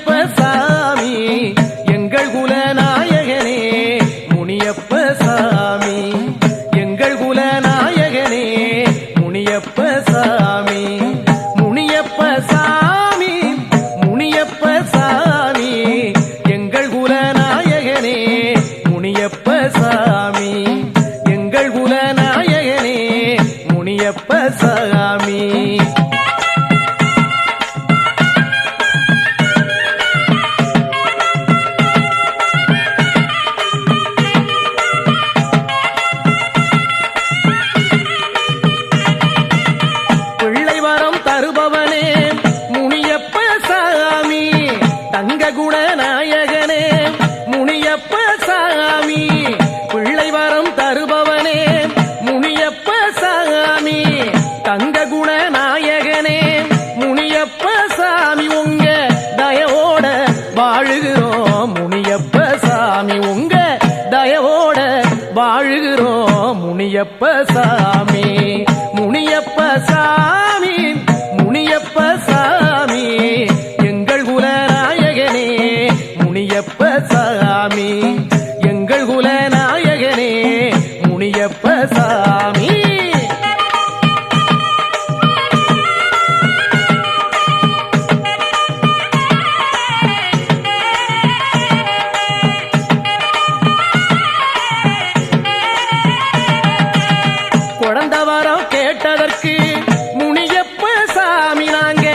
முனியப்ப சாமி எங்கள் குலநாயகனே முனியப்ப சாமி எங்கள் குலநாயகனே முனியப்ப சாமி முனியப்ப சாமி முனியப்ப சாமி எங்கள் குலநாயகனே முனியப்ப சாமி எங்கள் குலநாயகனே முனியப்ப சாமி தருபவனே முனியப்ப சாமி தங்க குணநாயகனே முனியப்ப சாமி பிள்ளை வரம் தருபவனே முனியப்ப சாமி தங்க குணநாயகனே முனியப்ப சாமி உங்க தயவோட வாழுகிறோம் முனியப்ப சாமி உங்க தயவோட வாழுகிறோம் முனியப்ப சாமி முனியப்ப சாமி முனியப்ப சாமி எங்கள் குலநாயகனே முனியப்ப சாமி எங்கள் குலநாயகனே முனியப்ப சாமி குழந்தவரம் கேட்டதற்கு முனியப்ப சாமி நாங்க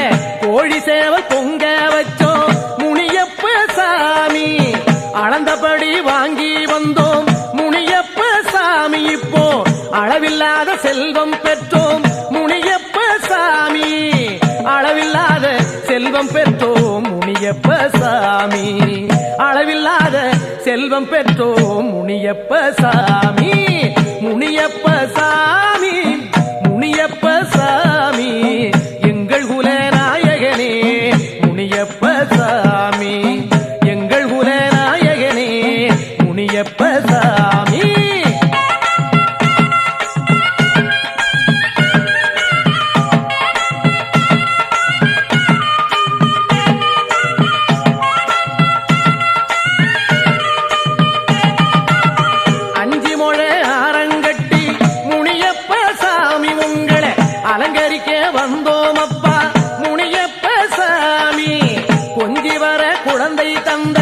கோழி சேவல் பொங்க வச்சோம் முனியப்ப சாமி அளந்தபடி வாங்கி வந்தோம் முனியப்ப சாமி இப்போ அளவில்லாத செல்வம் பெற்றோம் முனியப்ப சாமி அளவில்லாத செல்வம் பெற்றோம் முனியப்ப சாமி அளவில்லாத செல்வம் பெற்றோம் முனியப்ப சாமி முனியப்ப சாமி முனியப்ப சாமி எங்கள் குலநாயகனே முனியப்ப சாமி எங்கள் குலநாயகனே முனியப்ப சாமி அலங்கரிக்க வந்தோம் அப்பா முனியப்ப சாமி கொஞ்சி வர குழந்தை தந்த